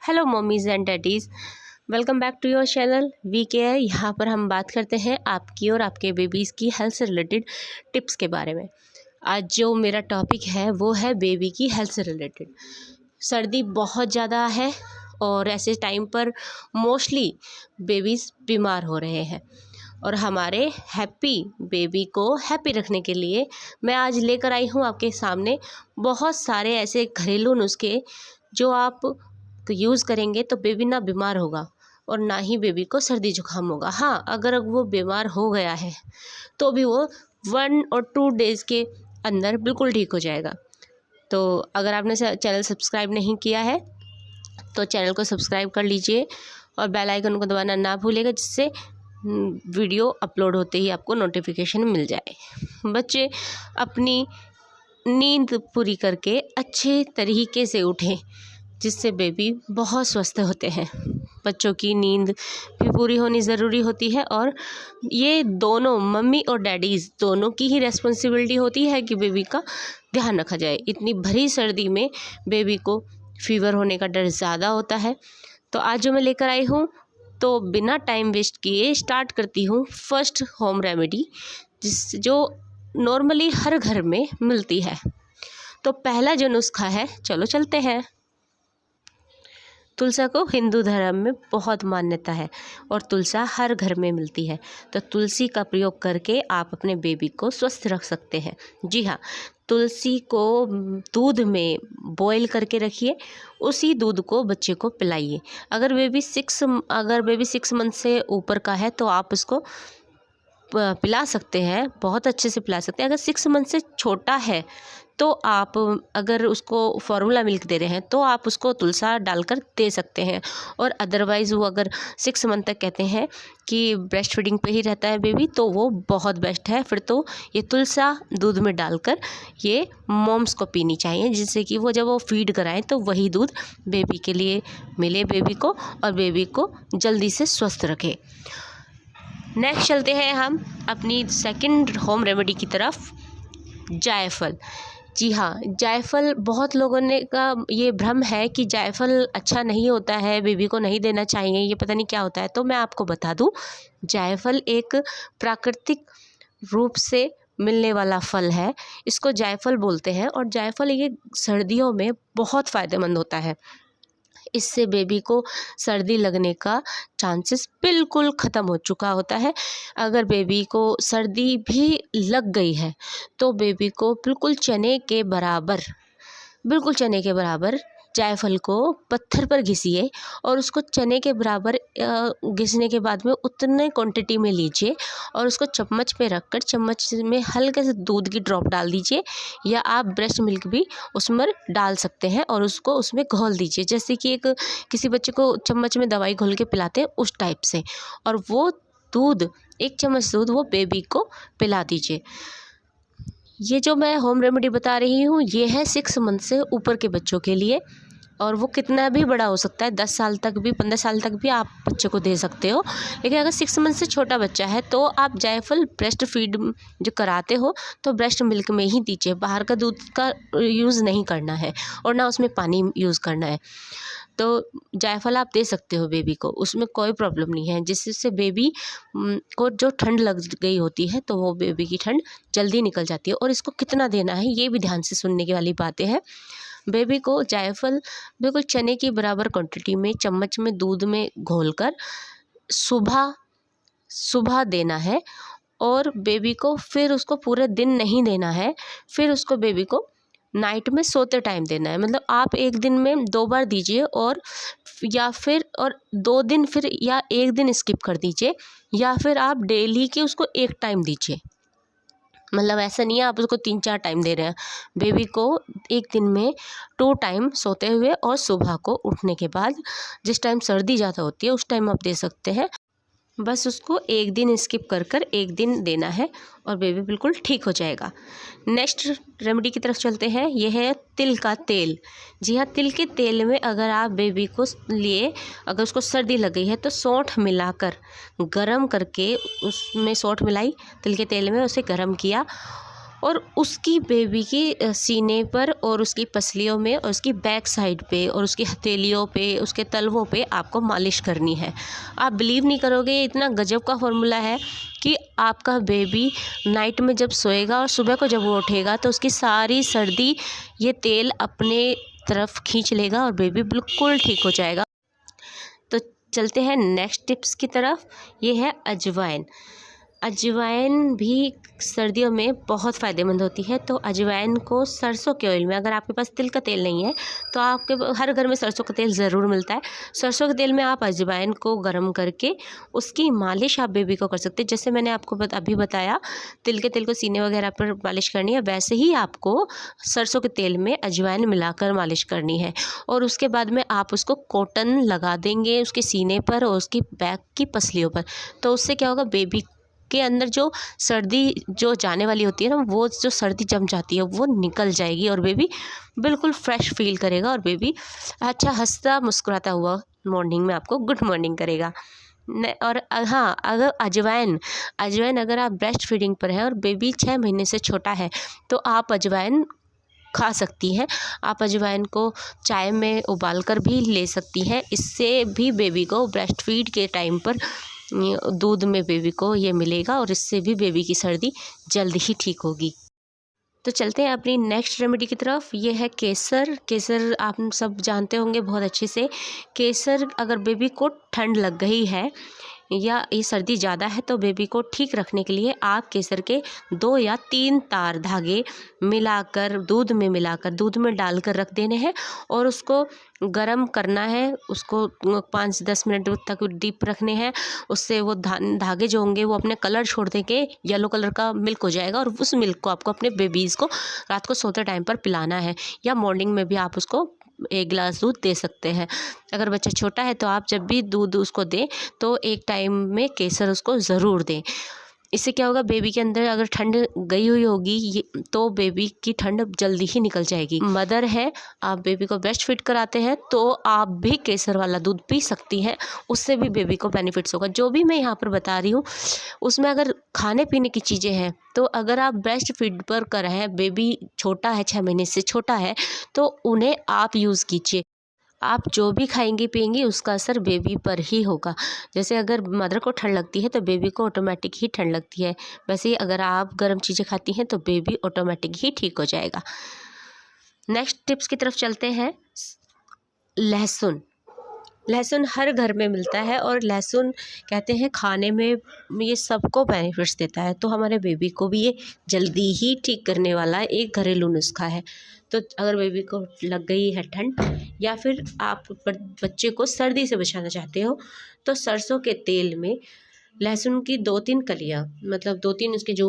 Hello mummies and daddies, welcome back to your channel we care. यहाँ पर हम बात करते हैं आपकी और आपके बेबीज़ की हेल्थ से रिलेटेड टिप्स के बारे में। आज जो मेरा टॉपिक है वो है बेबी की हेल्थ से रिलेटेड। सर्दी बहुत ज़्यादा है और ऐसे टाइम पर मोस्टली बेबीज़ बीमार हो रहे हैं और हमारे हैप्पी बेबी को हैप्पी रखने के लिए मैं आज लेकर आई हूँ आपके सामने बहुत सारे ऐसे घरेलू नुस्खे जो आप यूज़ करेंगे तो बेबी ना बीमार होगा और ना ही बेबी को सर्दी जुकाम होगा। हाँ, अगर वो बीमार हो गया है तो भी वो 1 और 2 डेज़ के अंदर बिल्कुल ठीक हो जाएगा। तो अगर आपने चैनल सब्सक्राइब नहीं किया है तो चैनल को सब्सक्राइब कर लीजिए और बेल आइकन को दबाना ना भूलिएगा, जिससे वीडियो अपलोड होते ही आपको नोटिफिकेशन मिल जाए। बच्चे अपनी नींद पूरी करके अच्छे तरीके से उठें, जिससे बेबी बहुत स्वस्थ होते हैं। बच्चों की नींद भी पूरी होनी ज़रूरी होती है और ये दोनों मम्मी और डैडीज़ दोनों की ही रिस्पॉन्सिबिलिटी होती है कि बेबी का ध्यान रखा जाए। इतनी भरी सर्दी में बेबी को फीवर होने का डर ज़्यादा होता है। तो आज जो मैं लेकर आई हूँ, तो बिना टाइम वेस्ट किए स्टार्ट करती हूँ फर्स्ट होम रेमेडी, जो नॉर्मली हर घर में मिलती है। तो पहला जो नुस्खा है, चलो चलते हैं। तुलसा को हिंदू धर्म में बहुत मान्यता है और तुलसा हर घर में मिलती है। तो तुलसी का प्रयोग करके आप अपने बेबी को स्वस्थ रख सकते हैं। जी हाँ, तुलसी को दूध में बॉईल करके रखिए, उसी दूध को बच्चे को पिलाइए। अगर बेबी 6 मंथ से ऊपर का है तो आप उसको पिला सकते हैं, बहुत अच्छे से पिला सकते हैं। अगर 6 मंथ से छोटा है तो आप अगर उसको फार्मूला मिल्क दे रहे हैं तो आप उसको तुलसा डालकर दे सकते हैं। और अदरवाइज़ वो अगर 6 मंथ तक कहते हैं कि ब्रेस्ट फीडिंग पे ही रहता है बेबी, तो वो बहुत बेस्ट है। फिर तो ये तुलसा दूध में डालकर ये मॉम्स को पीनी चाहिए, जिससे कि वो जब वो फीड कराएं तो वही दूध बेबी के लिए मिले बेबी को, और बेबी को जल्दी से स्वस्थ रखे। नेक्स्ट चलते हैं हम अपनी सेकंड होम रेमेडी की तरफ, जायफल। जी हाँ, जायफल बहुत लोगों ने का ये भ्रम है कि जायफल अच्छा नहीं होता है, बेबी को नहीं देना चाहिए, ये पता नहीं क्या होता है। तो मैं आपको बता दूं, जायफल एक प्राकृतिक रूप से मिलने वाला फल है, इसको जायफल बोलते हैं। और जायफल ये सर्दियों में बहुत फ़ायदेमंद होता है। इससे बेबी को सर्दी लगने का चांसेस बिल्कुल ख़त्म हो चुका होता है। अगर बेबी को सर्दी भी लग गई है तो बेबी को बिल्कुल चने के बराबर जायफल को पत्थर पर घिसिए और उसको चने के बराबर घिसने के बाद में उतने क्वांटिटी में लीजिए और उसको चम्मच पे रखकर चम्मच में हल्के से दूध की ड्रॉप डाल दीजिए, या आप ब्रेस्ट मिल्क भी उसमें डाल सकते हैं और उसको उसमें घोल दीजिए, जैसे कि किसी बच्चे को चम्मच में दवाई घोल के पिलाते हैं उस टाइप से। और वो दूध, 1 चम्मच दूध वो बेबी को पिला दीजिए। ये जो मैं होम रेमेडी बता रही हूँ ये है 6 मंथ से ऊपर के बच्चों के लिए, और वो कितना भी बड़ा हो सकता है, 10 साल तक भी, 15 साल तक भी आप बच्चे को दे सकते हो। लेकिन अगर 6 मंथ से छोटा बच्चा है तो आप जायफल ब्रेस्ट फीड जो कराते हो तो ब्रेस्ट मिल्क में ही दीजिए, बाहर का दूध का यूज़ नहीं करना है और ना उसमें पानी यूज़ करना है। तो जायफल आप दे सकते हो बेबी को, उसमें कोई प्रॉब्लम नहीं है। जिससे बेबी को जो ठंड लग गई होती है तो वो बेबी की ठंड जल्दी निकल जाती है। और इसको कितना देना है ये भी ध्यान से सुनने की वाली बातें हैं। बेबी को जायफल बिल्कुल चने की बराबर क्वांटिटी में चम्मच में दूध में घोलकर सुबह देना है, और बेबी को फिर उसको पूरे दिन नहीं देना है। फिर उसको बेबी को नाइट में सोते टाइम देना है। मतलब आप एक दिन में 2 बार दीजिए, और 2 दिन फिर, या 1 दिन स्किप कर दीजिए, या फिर आप डेली की उसको 1 टाइम दीजिए। मतलब ऐसा नहीं है आप उसको 3-4 टाइम दे रहे हैं। बेबी को एक दिन में 2 टाइम सोते हुए और सुबह को उठने के बाद, जिस टाइम सर्दी ज़्यादा होती है उस टाइम आप दे सकते हैं। बस उसको 1 दिन स्किप कर 1 दिन देना है और बेबी बिल्कुल ठीक हो जाएगा। नेक्स्ट रेमेडी की तरफ चलते हैं, यह है तिल का तेल। जी हाँ, तिल के तेल में अगर आप बेबी को अगर उसको सर्दी लग गई है तो सौंठ मिलाकर गरम करके, उसमें सौंठ मिलाई तिल के तेल में, उसे गरम किया और उसकी बेबी की सीने पर और उसकी पसलियों में और उसकी बैक साइड पे और उसकी हथेलियों पे, उसके तलवों पे आपको मालिश करनी है। आप बिलीव नहीं करोगे, ये इतना गजब का फॉर्मूला है कि आपका बेबी नाइट में जब सोएगा और सुबह को जब वो उठेगा तो उसकी सारी सर्दी ये तेल अपने तरफ खींच लेगा और बेबी बिल्कुल ठीक हो जाएगा। तो चलते हैं नेक्स्ट टिप्स की तरफ। ये है अजवाइन। अजवाइन भी सर्दियों में बहुत फ़ायदेमंद होती है। तो अजवाइन को सरसों के ऑयल में, अगर आपके पास तिल का तेल नहीं है तो आपके हर घर में सरसों का तेल ज़रूर मिलता है। सरसों के तेल में आप अजवाइन को गर्म करके उसकी मालिश आप बेबी को कर सकते हैं। जैसे मैंने आपको अभी बताया तिल के तेल को सीने वगैरह पर मालिश करनी है, वैसे ही आपको सरसों के तेल में अजवाइन मिलाकर मालिश करनी है। और उसके बाद में आप उसको कॉटन लगा देंगे उसके सीने पर और उसकी बैक की पसलियों पर। तो उससे क्या होगा, बेबी के अंदर जो सर्दी जो जाने वाली होती है ना, वो जो सर्दी जम जाती है वो निकल जाएगी और बेबी बिल्कुल फ्रेश फील करेगा और बेबी अच्छा हंसता मुस्कुराता हुआ मॉर्निंग में आपको गुड मॉर्निंग करेगा। और हाँ, अगर अजवाइन अगर आप ब्रेस्ट फीडिंग पर हैं और बेबी 6 महीने से छोटा है तो आप अजवाइन खा सकती हैं। आप अजवाइन को चाय में उबाल कर भी ले सकती हैं। इससे भी बेबी को ब्रेस्ट फीड के टाइम पर दूध में बेबी को ये मिलेगा और इससे भी बेबी की सर्दी जल्द ही ठीक होगी। तो चलते हैं अपनी नेक्स्ट रेमेडी की तरफ। ये है केसर। केसर आप सब जानते होंगे बहुत अच्छे से। केसर अगर बेबी को ठंड लग गई है या ये सर्दी ज़्यादा है तो बेबी को ठीक रखने के लिए आप केसर के 2 या 3 तार धागे मिलाकर दूध में डालकर रख देने हैं और उसको गरम करना है। उसको 5-10 मिनट तक डीप रखने हैं। उससे वो धागे जो होंगे वो अपने कलर छोड़ देंगे, येलो कलर का मिल्क हो जाएगा और उस मिल्क को आपको अपने बेबीज़ को रात को सोते टाइम पर पिलाना है या मॉर्निंग में भी आप उसको 1 गिलास दूध दे सकते हैं। अगर बच्चा छोटा है तो आप जब भी दूध उसको दें तो एक टाइम में केसर उसको ज़रूर दें। इससे क्या होगा, बेबी के अंदर अगर ठंड गई हुई होगी तो बेबी की ठंड जल्दी ही निकल जाएगी। मदर है, आप बेबी को ब्रेस्ट फीड कराते हैं तो आप भी केसर वाला दूध पी सकती हैं, उससे भी बेबी को बेनिफिट्स होगा। जो भी मैं यहाँ पर बता रही हूँ उसमें अगर खाने पीने की चीज़ें हैं तो अगर आप ब्रेस्ट फीड पर कर रहे हैं, बेबी छोटा है 6 महीने से छोटा है तो उन्हें आप यूज़ कीजिए। आप जो भी खाएंगी पिएंगी उसका असर बेबी पर ही होगा। जैसे अगर मदर को ठंड लगती है तो बेबी को ऑटोमेटिक ही ठंड लगती है, वैसे ही अगर आप गर्म चीज़ें खाती हैं तो बेबी ऑटोमेटिक ही ठीक हो जाएगा। नेक्स्ट टिप्स की तरफ चलते हैं। लहसुन। लहसुन हर घर में मिलता है और लहसुन कहते हैं खाने में ये सबको बेनिफिट्स देता है। तो हमारे बेबी को भी ये जल्दी ही ठीक करने वाला एक घरेलू नुस्खा है। तो अगर बेबी को लग गई है ठंड या फिर आप बच्चे को सर्दी से बचाना चाहते हो तो सरसों के तेल में लहसुन की 2-3 कलियाँ, मतलब 2-3 उसके जो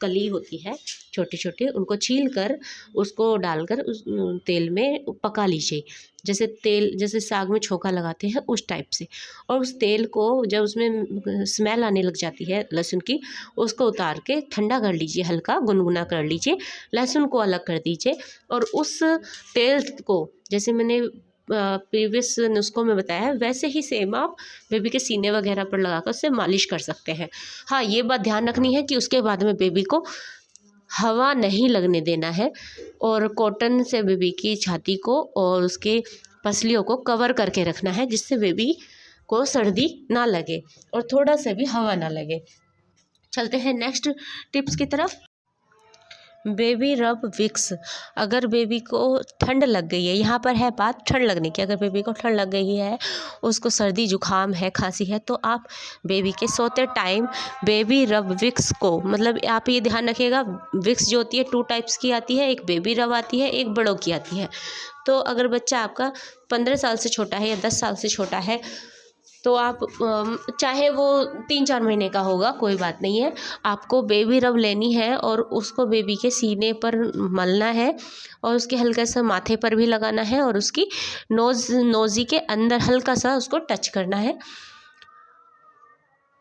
कली होती है छोटे छोटे, उनको छील कर उसको डालकर उस तेल में पका लीजिए। जैसे साग में छोंका लगाते हैं उस टाइप से। और उस तेल को जब उसमें स्मेल आने लग जाती है लहसुन की, उसको उतार के ठंडा कर लीजिए, हल्का गुनगुना कर लीजिए, लहसुन को अलग कर दीजिए और उस तेल को जैसे मैंने प्रीवियस नुस्खों में बताया है वैसे ही सेम आप बेबी के सीने वगैरह पर लगाकर उससे मालिश कर सकते हैं। हाँ, ये बात ध्यान रखनी है कि उसके बाद में बेबी को हवा नहीं लगने देना है और कॉटन से बेबी की छाती को और उसके पसलियों को कवर करके रखना है जिससे बेबी को सर्दी ना लगे और थोड़ा सा भी हवा ना लगे। चलते हैं नेक्स्ट टिप्स की तरफ। बेबी रब विक्स। अगर बेबी को ठंड लग गई है, यहाँ पर है बात ठंड लगने की, अगर बेबी को ठंड लग गई है, उसको सर्दी जुकाम है, खांसी है, तो आप बेबी के सोते टाइम बेबी रब विक्स को, मतलब आप ये ध्यान रखिएगा विक्स जो होती है 2 टाइप्स की आती है, एक बेबी रब आती है, एक बड़ों की आती है। तो अगर बच्चा आपका 15 साल से छोटा है या 10 साल से छोटा है तो आप चाहे वो 3-4 महीने का होगा कोई बात नहीं है, आपको बेबी रब लेनी है और उसको बेबी के सीने पर मलना है और उसके हल्का सा माथे पर भी लगाना है और उसकी नोज़ी के अंदर हल्का सा उसको टच करना है।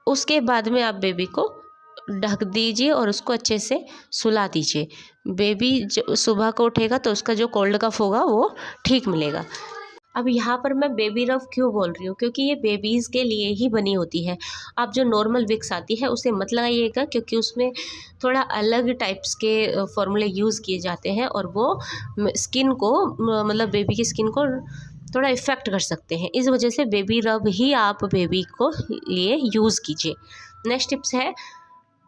उसके बाद में आप बेबी को ढक दीजिए और उसको अच्छे से सुला दीजिए। बेबी सुबह को उठेगा तो उसका जो कोल्ड कफ होगा वो ठीक मिलेगा। अब यहाँ पर मैं बेबी रब क्यों बोल रही हूँ, क्योंकि ये बेबीज़ के लिए ही बनी होती है। आप जो नॉर्मल विक्स आती है उसे मत लगाइएगा, क्योंकि उसमें थोड़ा अलग टाइप्स के फॉर्मूले यूज़ किए जाते हैं और वो स्किन को मतलब बेबी की स्किन को थोड़ा इफ़ेक्ट कर सकते हैं। इस वजह से बेबी रब ही आप बेबी को लिए यूज़ कीजिए। नेक्स्ट टिप्स है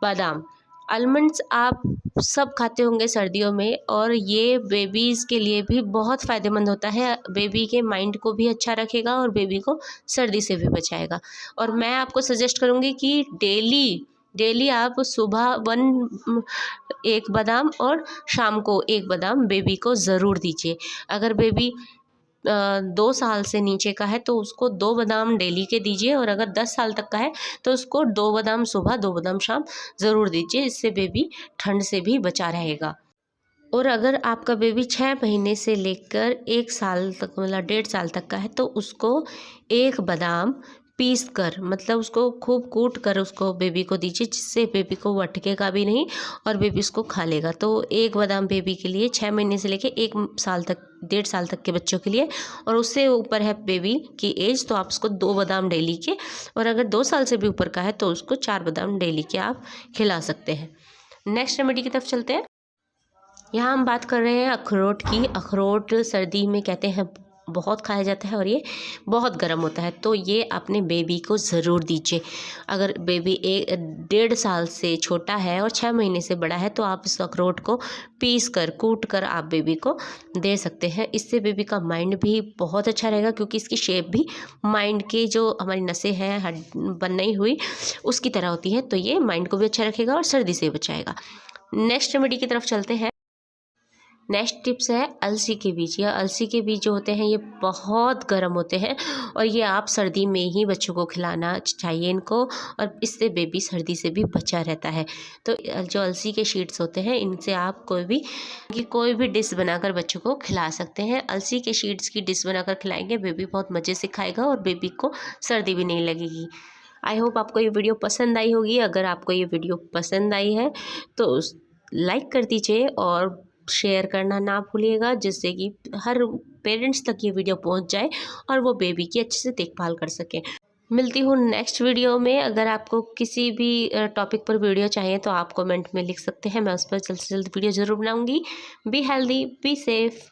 बादाम। आलमंड्स आप सब खाते होंगे सर्दियों में, और ये बेबीज़ के लिए भी बहुत फ़ायदेमंद होता है। बेबी के माइंड को भी अच्छा रखेगा और बेबी को सर्दी से भी बचाएगा। और मैं आपको सजेस्ट करूँगी कि डेली डेली आप सुबह एक बादाम और शाम को एक बादाम बेबी को ज़रूर दीजिए। अगर बेबी 2 साल से नीचे का है तो उसको 2 बादाम डेली के दीजिए, और अगर 10 साल तक का है तो उसको 2 बादाम सुबह 2 बादाम शाम ज़रूर दीजिए। इससे बेबी ठंड से भी बचा रहेगा। और अगर आपका बेबी 6 महीने से लेकर 1 साल तक मतलब 1.5 साल तक का है तो उसको एक बादाम पीस कर, मतलब उसको खूब कूट कर उसको बेबी को दीजिए, जिससे बेबी को वो अटकेगा भी नहीं और बेबी उसको खा लेगा। तो एक बादाम बेबी के लिए 6 महीने से लेकर 1 साल तक 1.5 साल तक के बच्चों के लिए, और उससे ऊपर है बेबी की एज तो आप उसको 2 बादाम डेली के, और अगर 2 साल से भी ऊपर का है तो उसको 4 बादाम डेली के आप खिला सकते हैं। नेक्स्ट रेमेडी की तरफ चलते हैं। यहाँ हम बात कर रहे हैं अखरोट की। अखरोट सर्दी में कहते हैं बहुत खाया जाता है और ये बहुत गर्म होता है, तो ये अपने बेबी को ज़रूर दीजिए। अगर बेबी 1.5 साल से छोटा है और 6 महीने से बड़ा है तो आप इस अखरोट को पीस कर कूट कर आप बेबी को दे सकते हैं। इससे बेबी का माइंड भी बहुत अच्छा रहेगा, क्योंकि इसकी शेप भी माइंड के जो हमारी नसें हैं बनी हुई उसकी तरह होती है, तो ये माइंड को भी अच्छा रखेगा और सर्दी से बचाएगा। नेक्स्ट रेमेडी की तरफ चलते हैं। नेक्स्ट टिप्स है अलसी के बीज। या अलसी के बीज जो होते हैं ये बहुत गर्म होते हैं, और ये आप सर्दी में ही बच्चों को खिलाना चाहिए इनको, और इससे बेबी सर्दी से भी बचा रहता है। तो जो अलसी के शीड्स होते हैं इनसे आप कोई भी डिश बनाकर बच्चों को खिला सकते हैं। अलसी के शीड्स की डिश बनाकर खिलाएंगे, बेबी बहुत मज़े से खाएगा और बेबी को सर्दी भी नहीं लगेगी। आई होप आपको ये वीडियो पसंद आई होगी। अगर आपको ये वीडियो पसंद आई है तो लाइक कर दीजिए और शेयर करना ना भूलिएगा, जिससे कि हर पेरेंट्स तक ये वीडियो पहुंच जाए और वो बेबी की अच्छे से देखभाल कर सकें। मिलती हूँ नेक्स्ट वीडियो में। अगर आपको किसी भी टॉपिक पर वीडियो चाहिए तो आप कमेंट में लिख सकते हैं, मैं उस पर जल्द से जल्द वीडियो ज़रूर बनाऊँगी। Be healthy, be safe.